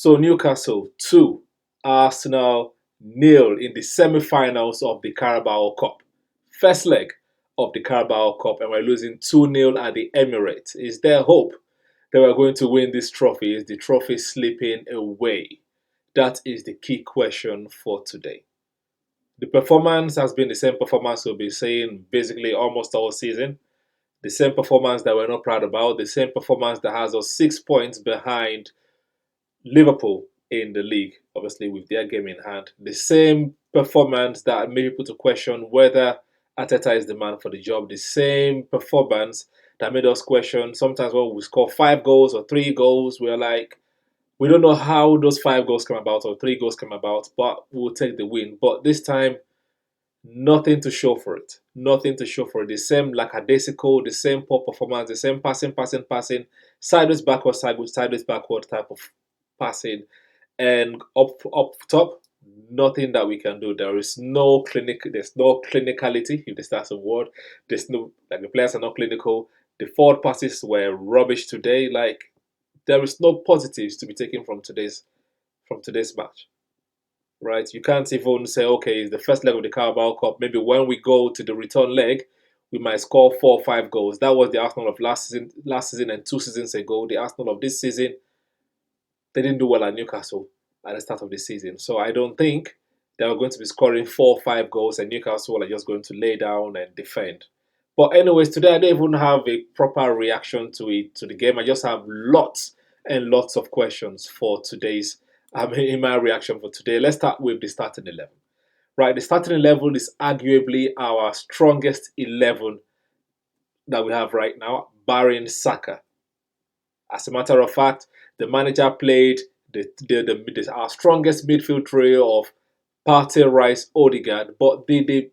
So Newcastle 2, Arsenal nil in the semi-finals of the Carabao Cup. First leg of the Carabao Cup, and we're losing 2-0 at the Emirates. Is there hope that we're going to win this trophy? Is the trophy slipping away? That is the key question for today. The performance has been the same performance we'll be saying basically almost all season. The same performance that we're not proud about. The same performance that has us 6 points behind Liverpool in the league, obviously with their game in hand. The same performance that made people to question whether Arteta is the man for the job. The same performance that made us question sometimes when we score 5 goals or 3 goals, we're like, we don't know how those 5 goals come about or 3 goals come about, but we'll take the win. But this time, nothing to show for it. Nothing to show for it. The same lackadaisical, the same poor performance, the same passing, sideways, backward type of passing. And up top, nothing that we can do. There's no clinicality, if that's a word. There's no, like, the players are not clinical. The forward passes were rubbish today. Like, there is no positives to be taken from today's match. Right? You can't even say, okay, it's the first leg of the Carabao Cup. Maybe when we go to the return leg, we might score 4 or 5 goals. That was the Arsenal of last season and 2 seasons ago. The Arsenal of this season, they didn't do well at Newcastle at the start of the season. So I don't think they are going to be scoring 4 or 5 goals and Newcastle are just going to lay down and defend. But anyways, today I don't even have a proper reaction to the game. I just have lots and lots of questions for today's in my reaction for today. Let's start with the starting 11. Right, the starting 11 is arguably our strongest 11 that we have right now, barring Saka. As a matter of fact, the manager played our strongest midfield trio of Partey, Rice, Odegaard, but did the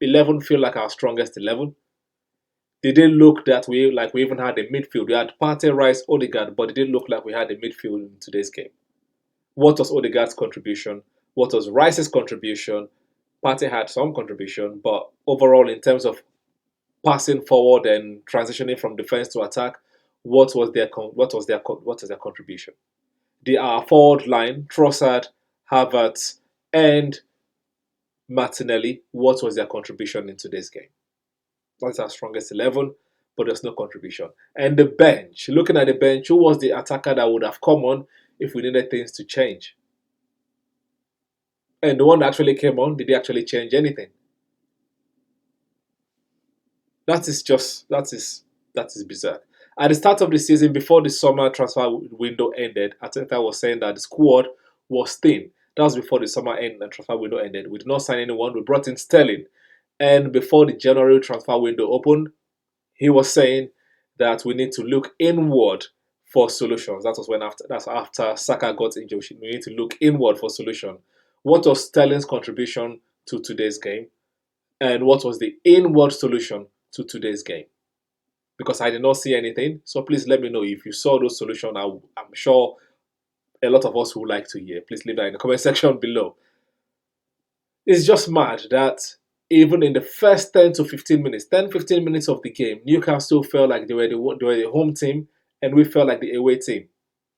11 feel like our strongest 11? They didn't look that we even had a midfield. We had Partey, Rice, Odegaard, but it didn't look like we had a midfield in today's game. What was Odegaard's contribution? What was Rice's contribution? Partey had some contribution, but overall, in terms of passing forward and transitioning from defense to attack, what was their contribution? Our forward line, Trossard, Havertz, and Martinelli, what was their contribution in today's game? That's our strongest 11, but there's no contribution. And the bench, looking at the bench, who was the attacker that would have come on if we needed things to change? And the one that actually came on, did he actually change anything? That is bizarre. At the start of the season, before the summer transfer window ended, Arteta was saying that the squad was thin. That was before the summer end and transfer window ended. We did not sign anyone. We brought in Sterling. And before the January transfer window opened, he was saying that we need to look inward for solutions. That's after Saka got injured. We need to look inward for solution. What was Sterling's contribution to today's game? And what was the inward solution to today's game? Because I did not see anything. So please let me know if you saw those solutions. I'm sure a lot of us would like to hear. Please leave that in the comment section below. It's just mad that even in the first 10 to 15 minutes, 10-15 minutes of the game, Newcastle felt like they were the home team and we felt like the away team.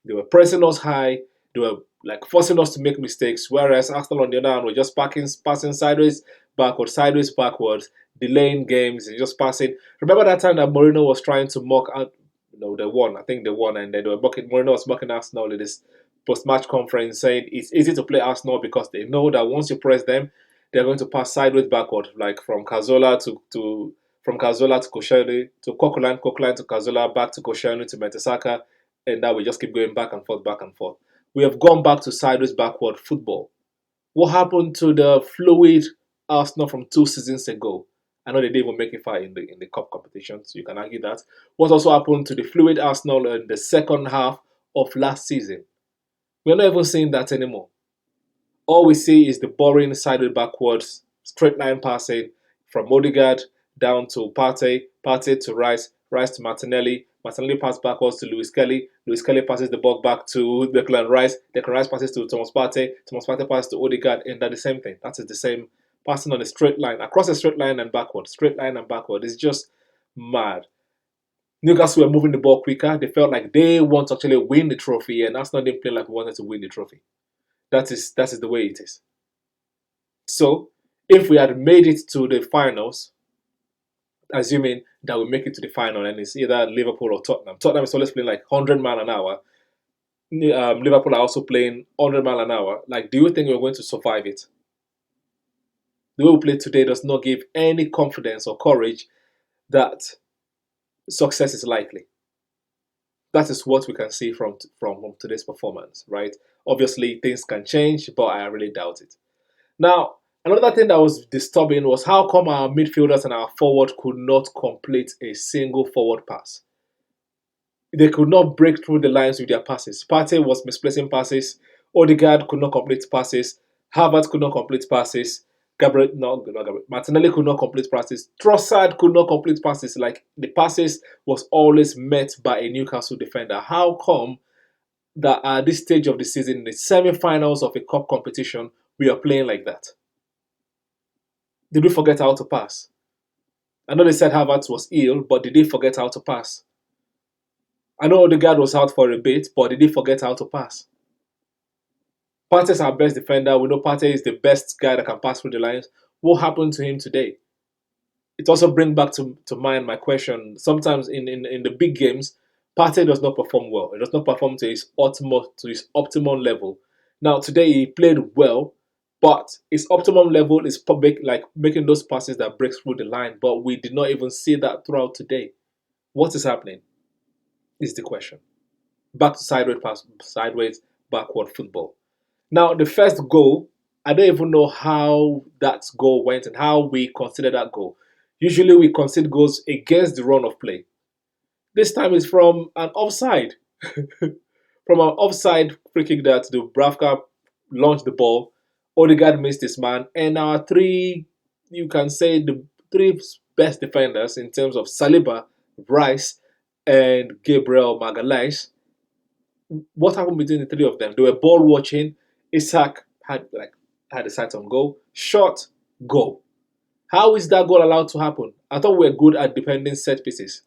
They were pressing us high. They were like forcing us to make mistakes, whereas Arsenal on the other hand were just passing sideways, backwards, delaying games and just passing. Remember that time that Mourinho was trying to mock out, they won, and then Mourinho was mocking Arsenal in this post-match conference saying it's easy to play Arsenal because they know that once you press them, they're going to pass sideways backward, like from Cazorla to Koscielny to Coquelin to Cazorla, back to Koscielny to Mertesacker, and that we just keep going back and forth. We have gone back to sideways backward football. What happened to the fluid Arsenal from 2 seasons ago? I know they didn't even make it far in the cup competition, so you can argue that. What also happened to the fluid Arsenal in the second half of last season? We're not even seeing that anymore. All we see is the boring sideways backwards, straight line passing from Odegaard down to Partey to Rice to Martinelli passes backwards to lewis-skelly passes the ball back to Declan Rice passes to Thomas Partey passes to Odegaard, and that's the same thing. That is the same passing on a straight line, across a straight line and backward. It's just mad. Newcastle were moving the ball quicker. They felt like they want to actually win the trophy, and Arsenal didn't play like we wanted to win the trophy. That is the way it is. So, if we had made it to the finals, assuming that we make it to the final, and it's either Liverpool or Tottenham. Tottenham is always playing like 100 mile an hour. Liverpool are also playing 100 mile an hour. Like, do you think we're going to survive it? The way we play today does not give any confidence or courage that success is likely. That is what we can see from today's performance, right? Obviously, things can change, but I really doubt it. Now, another thing that was disturbing was how come our midfielders and our forward could not complete a single forward pass. They could not break through the lines with their passes. Partey was misplacing passes. Odegaard could not complete passes. Havertz could not complete passes. Martinelli could not complete passes. Trossard could not complete passes. Like, the passes was always met by a Newcastle defender. How come that at this stage of the season, in the semi-finals of a cup competition, we are playing like that? Did we forget how to pass? I know they said Havertz was ill, but did they forget how to pass? I know Odegaard was out for a bit, but did he forget how to pass? Partey is our best defender. We know Partey is the best guy that can pass through the lines. What happened to him today? It also brings back to mind my question. Sometimes in the big games, Partey does not perform well. He does not perform to his optimum level. Now today he played well, but his optimum level is public, like making those passes that breaks through the line. But we did not even see that throughout today. What is happening? Is the question. Back to sideways backward football. Now, the first goal, I don't even know how that goal went and how we consider that goal. Usually, we concede goals against the run of play. This time it's from an offside. From an offside free kick that the Bravka launched the ball. Odegaard missed his man, and our three, you can say the three best defenders in terms of Saliba, Rice, and Gabriel Magalhaes. What happened between the three of them? They were ball watching. Isak had a sight on goal. Shot, goal. How is that goal allowed to happen? I thought we were good at defending set pieces.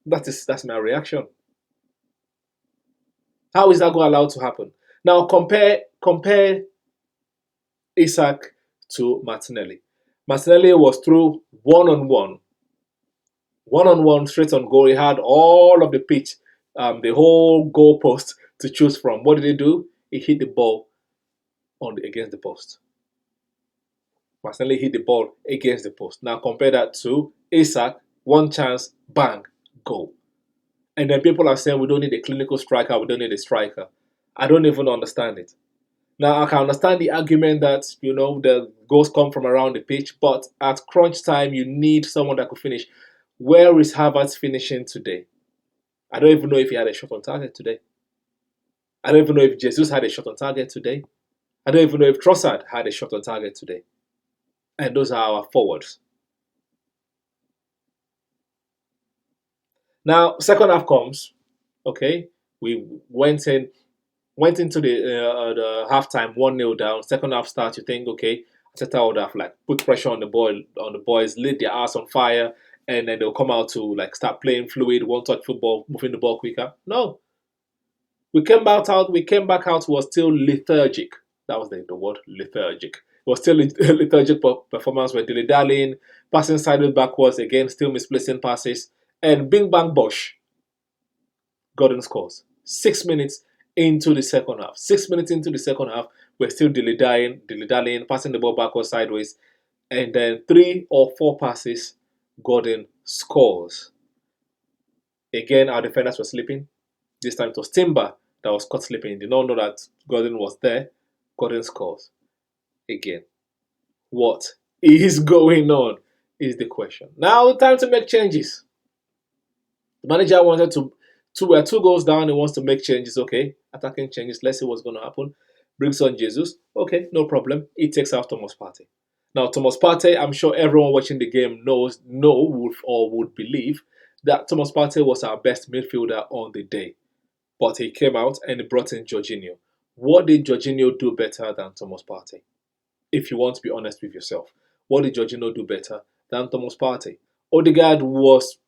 That's my reaction. How is that goal allowed to happen? Now compare Isak to Martinelli. Martinelli was through one-on-one straight on goal. He had all of the pitch, the whole goal post to choose from. What did he do? He hit the ball against the post. Martinelli hit the ball against the post. Now compare that to Isak, one chance, bang, goal. And then people are saying we don't need a clinical striker, we don't need a striker. I don't even understand it. Now I can understand the argument that the goals come from around the pitch, but at crunch time you need someone that could finish. Where is Havertz finishing today? I don't even know if he had a shot on target today. I don't even know if Jesus had a shot on target today. I don't even know if Trossard had a shot on target today. And those are our forwards. Now, second half comes. Okay, we went into the halftime 1-0 down. Second half starts. You think, okay, Arteta would have put pressure on the boys, lit their ass on fire, and then they'll come out to start playing fluid, one-touch football, moving the ball quicker. No, we came back out. Was still lethargic. That was the word, lethargic. It was still lethargic performance. We're dilly-dallying, passing sideways backwards again, still misplacing passes, and bing bang bosh. Gordon scores. 6 minutes into the second half. 6 minutes into the second half, we're still dilly-dallying, passing the ball backwards, sideways, and then 3 or 4 passes, Gordon scores. Again, our defenders were sleeping. This time it was Timber that was caught sleeping. Did not know that Gordon was there. Gordon scores. Again. What is going on is the question. Now, time to make changes. The manager wanted we're 2 goals down. He wants to make changes. Okay, attacking changes. Let's see what's going to happen. Brings on Jesus. Okay, no problem. He takes out Thomas Partey. Now, Thomas Partey, I'm sure everyone watching the game would believe that Thomas Partey was our best midfielder on the day. But he came out and he brought in Jorginho. What did Jorginho do better than Thomas Partey? If you want to be honest with yourself. What did Jorginho do better than Thomas Partey? Odegaard was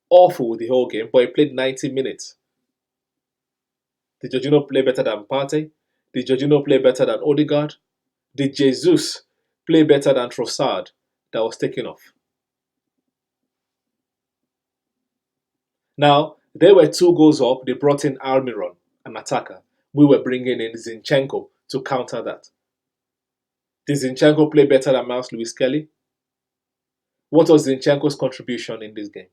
awful the whole game, but he played 90 minutes. Did Jorginho play better than Partey? Did Jorginho play better than Odegaard? Did Jesus play better than Trossard that was taken off? Now, they were 2 goals up. They brought in Almiron, an attacker. We were bringing in Zinchenko to counter that. Did Zinchenko play better than lewis-skelly? What was Zinchenko's contribution in this game?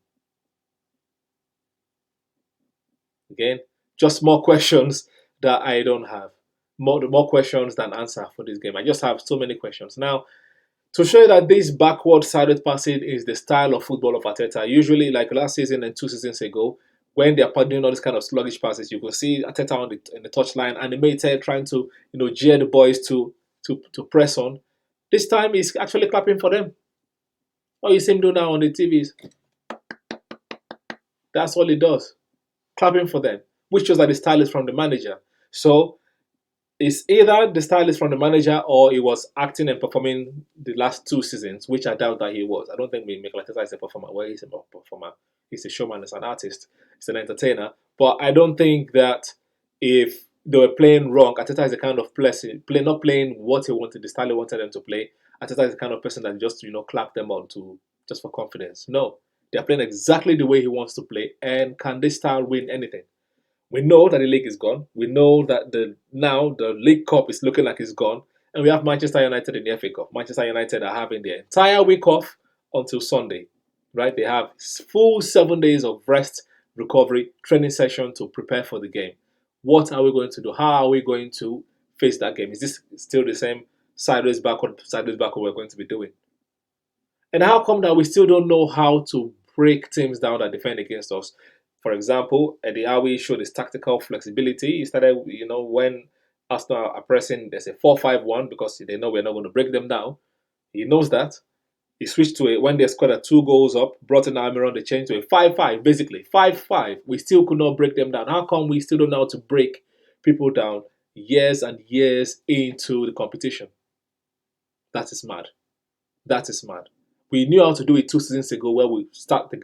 Again, just more questions that I don't have. More questions than answer for this game. I just have so many questions. Now, to show you that this backward sided passing is the style of football of Arteta, usually like last season and 2 seasons ago, when they're doing all these kind of sluggish passes, you will see Arteta on in the touchline, animated, trying to jeer the boys to press on. This time he's actually clapping for them. All you see him do now on the TVs, that's all he does, clapping for them, which shows that the style is from the manager. So it's either the style is from the manager or he was acting and performing the last 2 seasons, which I doubt that he was. I don't think Mikel Arteta is a performer. Well, he's a performer. He's a showman, he's an artist, he's an entertainer. But I don't think that if they were playing wrong, Arteta is the kind of person, not playing what he wanted, the style he wanted them to play. Arteta is the kind of person that just, clap them on just for confidence. No, they're playing exactly the way he wants to play. And can this style win anything? We know that the league is gone. We know that now the League Cup is looking like it's gone. And we have Manchester United in the FA Cup. Manchester United are having their entire week off until Sunday. Right? They have full 7 days of rest, recovery, training session to prepare for the game. What are we going to do? How are we going to face that game? Is this still the same sideways, backward we're going to be doing? And how come that we still don't know how to break teams down that defend against us? For example, Eddie Howe showed his tactical flexibility. He started, when Arsenal are pressing, there's a 4-5-1 because they know we're not going to break them down. He knows that. He switched to it when they scored at 2 goals up, brought in Almiron, they changed to a 5-5, basically. 5-5. We still could not break them down. How come we still don't know how to break people down years and years into the competition? That is mad. That is mad. We knew how to do it 2 seasons ago, where we start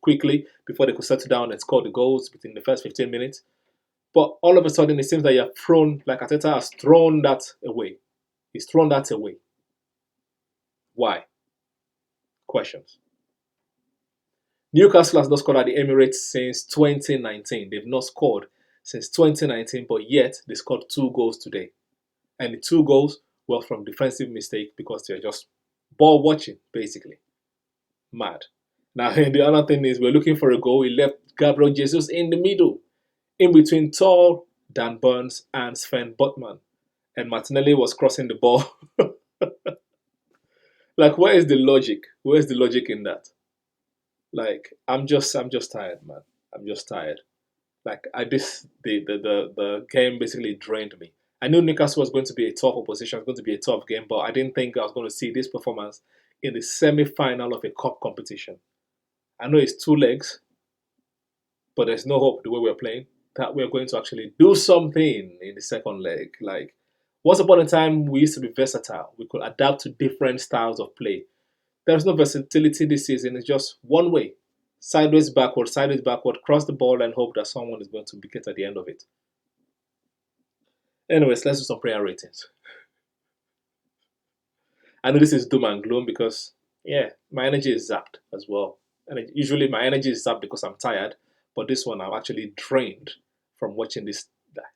quickly before they could settle down and score the goals within the first 15 minutes. But all of a sudden, it seems that you're thrown, like Arteta has thrown that away. He's thrown that away. Why? Questions. Newcastle has not scored at the Emirates since 2019. They've not scored since 2019, but yet they scored 2 goals today. And the 2 goals were from defensive mistake because they're just ball watching, basically. Mad. Now, and the other thing is, we're looking for a goal. He left Gabriel Jesus in the middle, in between tall Dan Burns and Sven Botman. And Martinelli was crossing the ball. Like, where is the logic? Where's the logic in that? Like, I'm just tired, man. I'm just tired. Like, the game basically drained me. I knew Newcastle was going to be a tough opposition, it was going to be a tough game, but I didn't think I was going to see this performance in the semi-final of a cup competition. I know it's 2 legs, but there's no hope the way we're playing that we're going to actually do something in the second leg. Like, once upon a time, we used to be versatile. We could adapt to different styles of play. There's no versatility this season. It's just one way. Sideways, backward, cross the ball and hope that someone is going to pick it at the end of it. Anyways, let's do some prayer ratings. I know this is doom and gloom because, yeah, my energy is zapped as well. And usually my energy is zapped because I'm tired, but this one I'm actually drained from watching this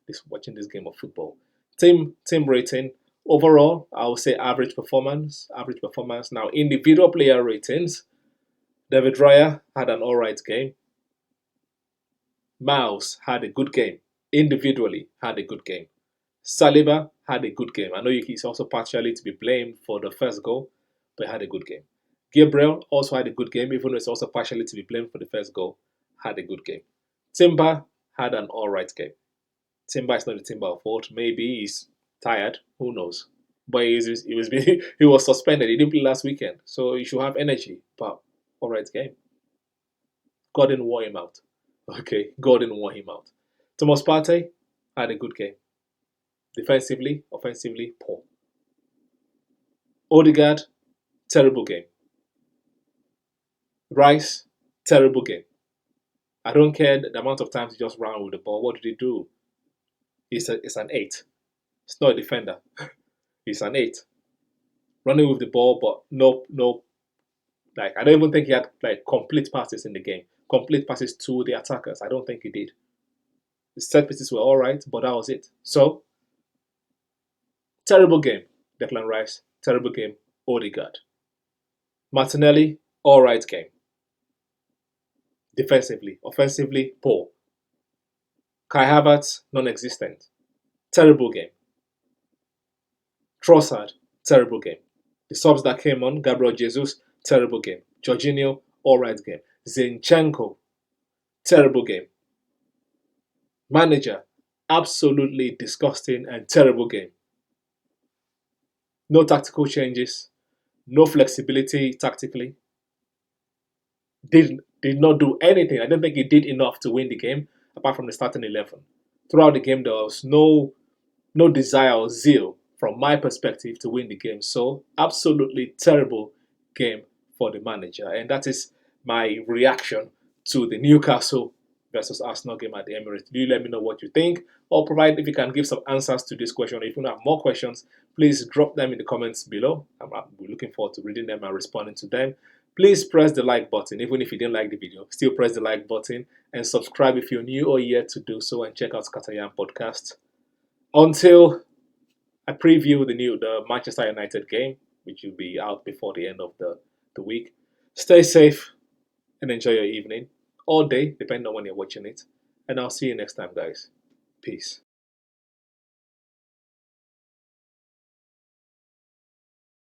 game of football. Team rating, overall, I would say average performance. Now, individual player ratings, David Raya had an alright game. Miles had a good game. Individually, had a good game. Saliba had a good game. I know he's also partially to be blamed for the first goal, but he had a good game. Gabriel also had a good game, even though he's also partially to be blamed for the first goal. Had a good game. Timber had an alright game. Timber is not the Timber of old. Maybe he's tired. Who knows? But he was suspended. He didn't play last weekend, so he should have energy. But alright game. Gordon wore him out. Okay, Gordon wore him out. Thomas Partey had a good game. Defensively, offensively, poor. Odegaard terrible game. Rice, terrible game. I don't care the amount of times he just ran with the ball. What did he do? It's an 8. It's not a defender. He's an 8. Running with the ball, but no. Like, I don't even think he had like complete passes in the game. Complete passes to the attackers. I don't think he did. The set pieces were all right, but that was it. So, terrible game, Declan Rice. Terrible game, Odegaard. Martinelli, all right game. Defensively, offensively, poor. Kai Havertz, non-existent. Terrible game. Trossard, terrible game. The subs that came on, Gabriel Jesus, terrible game. Jorginho, all right game. Zinchenko, terrible game. Manager, absolutely disgusting and terrible game. No tactical changes, no flexibility tactically. Did not do anything. I don't think he did enough to win the game, apart from the starting 11. Throughout the game, there was no desire or zeal from my perspective to win the game. So absolutely terrible game for the manager. And that is my reaction to the Newcastle versus Arsenal game at the Emirates. Do you let me know what you think, or provide if you can give some answers to this question. If you have more questions, please drop them in the comments below. I'm looking forward to reading them and responding to them. Please press the like button. Even if you didn't like the video, still press the like button and subscribe if you're new or yet to do so, and check out Katayan Podcast. Until I preview the Manchester United game, which will be out before the end of the week. Stay safe and enjoy your evening, or day, depending on when you're watching it. And I'll see you next time, guys. Peace.